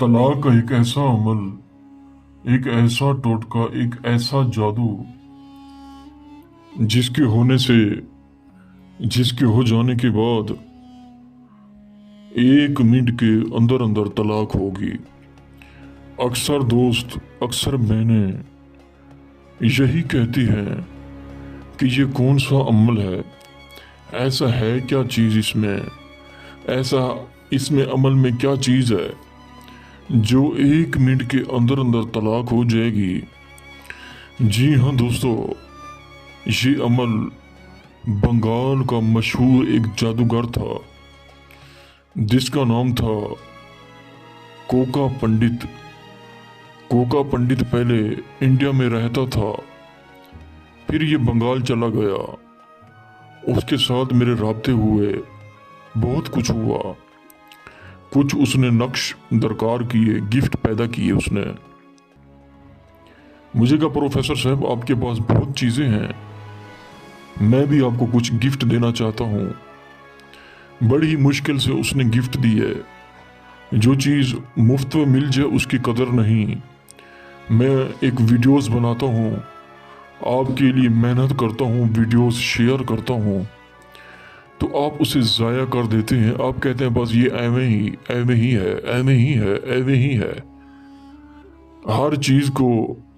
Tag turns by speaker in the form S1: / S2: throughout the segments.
S1: तलाक का एक ऐसा अमल, एक ऐसा टोटका, एक ऐसा जादू जिसके होने से, जिसके हो जाने के बाद 1 मिनट के अंदर अंदर तलाक होगी। अक्सर दोस्त, अक्सर मैंने यही कहती हैं कि ये कौन सा अमल है, ऐसा है क्या चीज़ इसमें, ऐसा इसमें अमल में क्या चीज़ है जो 1 मिनट के अंदर अंदर तलाक हो जाएगी। जी हाँ दोस्तों, ये अमल बंगाल का मशहूर एक जादूगर था जिसका नाम था कोका पंडित। कोका पंडित पहले इंडिया में रहता था, फिर ये बंगाल चला गया। उसके साथ मेरे राब्ते हुए, बहुत कुछ हुआ। कुछ उसने नक्श दरकार किए, गिफ्ट पैदा किए उसने। मुझे कहा प्रोफेसर साहब आपके पास बहुत चीज़ें हैं, मैं भी आपको कुछ गिफ्ट देना चाहता हूँ। बड़ी मुश्किल से उसने गिफ्ट दी है। जो चीज़ मुफ्त में मिल जाए उसकी कदर नहीं। मैं एक वीडियोस बनाता हूँ, आपके लिए मेहनत करता हूँ, वीडियोस शेयर करता हूँ, तो आप उसे ज़ाया कर देते हैं। आप कहते हैं बस ये एवं ही है, एवं ही है, एवं ही है। हर चीज़ को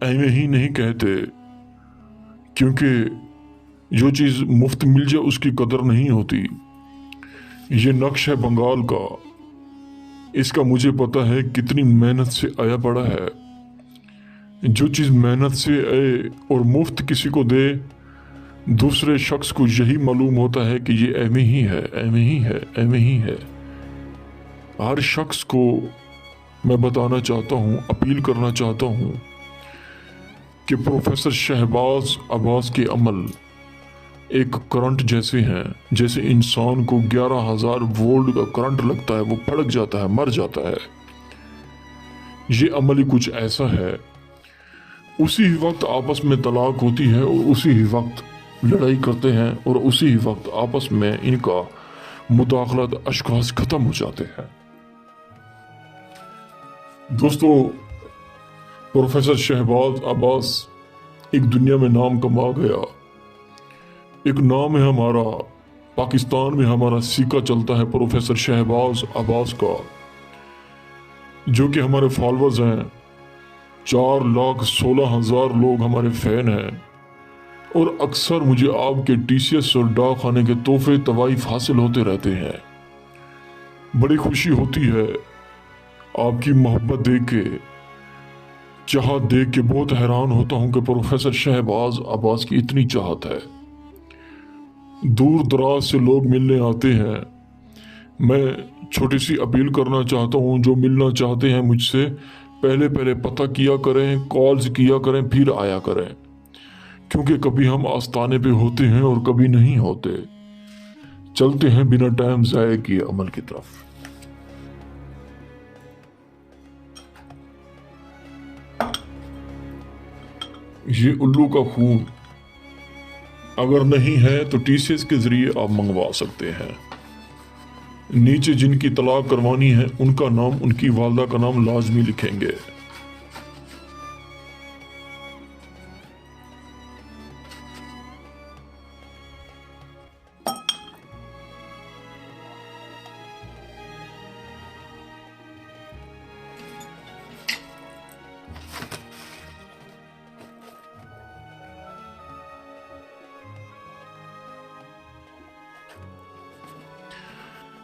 S1: एवं ही नहीं कहते, क्योंकि जो चीज़ मुफ्त मिल जाए उसकी कदर नहीं होती। ये नक्श है बंगाल का, इसका मुझे पता है कितनी मेहनत से आया पड़ा है। जो चीज़ मेहनत से आए और मुफ्त किसी को दे, दूसरे शख्स को यही मालूम होता है कि ये एवं ही है, एवं ही है, एवं ही है। हर शख्स को मैं बताना चाहता हूँ, अपील करना चाहता हूँ कि प्रोफेसर शहबाज अब्बास के अमल एक करंट जैसे हैं। जैसे इंसान को 11,000 वोल्ट का करंट लगता है, वो भड़क जाता है, मर जाता है। ये अमल ही कुछ ऐसा है। उसी ही वक्त आपस में तलाक होती है और उसी ही वक्त लड़ाई करते हैं और उसी ही वक्त आपस में इनका मुदाखलत अशखास खत्म हो जाते हैं। दोस्तों, प्रोफेसर शहबाज अब्बास एक दुनिया में नाम कमा गया। एक नाम है हमारा, पाकिस्तान में हमारा सिक्का चलता है प्रोफेसर शहबाज अब्बास का, जो कि हमारे फॉलोअर्स हैं। 4,16,000 लोग हमारे फैन हैं और अक्सर मुझे आपके TCS और डाक खाने के तोहफे तवाइफ हासिल होते रहते हैं। बड़ी खुशी होती है आपकी मोहब्बत देख के, चाहत देख के। बहुत हैरान होता हूं कि प्रोफेसर शहबाज अब्बास की इतनी चाहत है। दूर दराज से लोग मिलने आते हैं। मैं छोटी सी अपील करना चाहता हूं, जो मिलना चाहते हैं मुझसे, पहले पहले पता किया करें, कॉल्स किया करें, फिर आया करें, क्योंकि कभी हम आस्ताने पे होते हैं और कभी नहीं होते। चलते हैं बिना टाइम ज़ाया किए अमल की तरफ। ये उल्लू का खून अगर नहीं है तो TCS के जरिए आप मंगवा सकते हैं। नीचे जिनकी तलाक करवानी है उनका नाम, उनकी वालदा का नाम लाजमी लिखेंगे।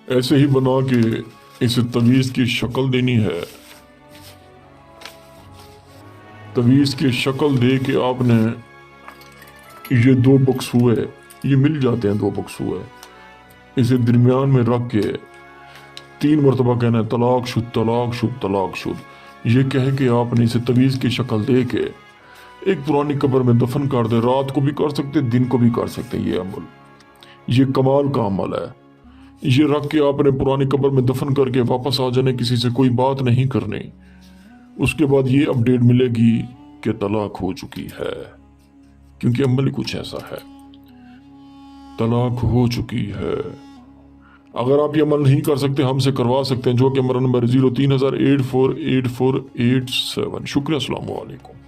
S1: ऐसे ही बना के इसे तवीज़ की शक्ल देनी है। तवीज़ की शक्ल दे के आपने ये 2 बक्स हुए, ये मिल जाते हैं 2 बक्स हुए, इसे दरमियान में रख के 3 मरतबा कहना है तलाक शुद, तलाक शुद, तलाक शुद। ये कह के आपने इसे तवीज़ की शक्ल दे के एक पुरानी कब्र में दफन कर दे। रात को भी कर सकते, दिन को भी कर सकते। ये अमल, ये कमाल का अमल है। ये रख के आपने पुरानी कब्र में दफन करके वापस आ जाने, किसी से कोई बात नहीं करनी। उसके बाद ये अपडेट मिलेगी कि तलाक हो चुकी है, क्योंकि अमल कुछ ऐसा है, तलाक हो चुकी है। اگر آپ یہ عمل نہیں کر سکتے ہم سے کروا سکتے ہیں، جو کہ ہمارا نمبر 03,084,8487۔ شکریہ، السلام علیکم۔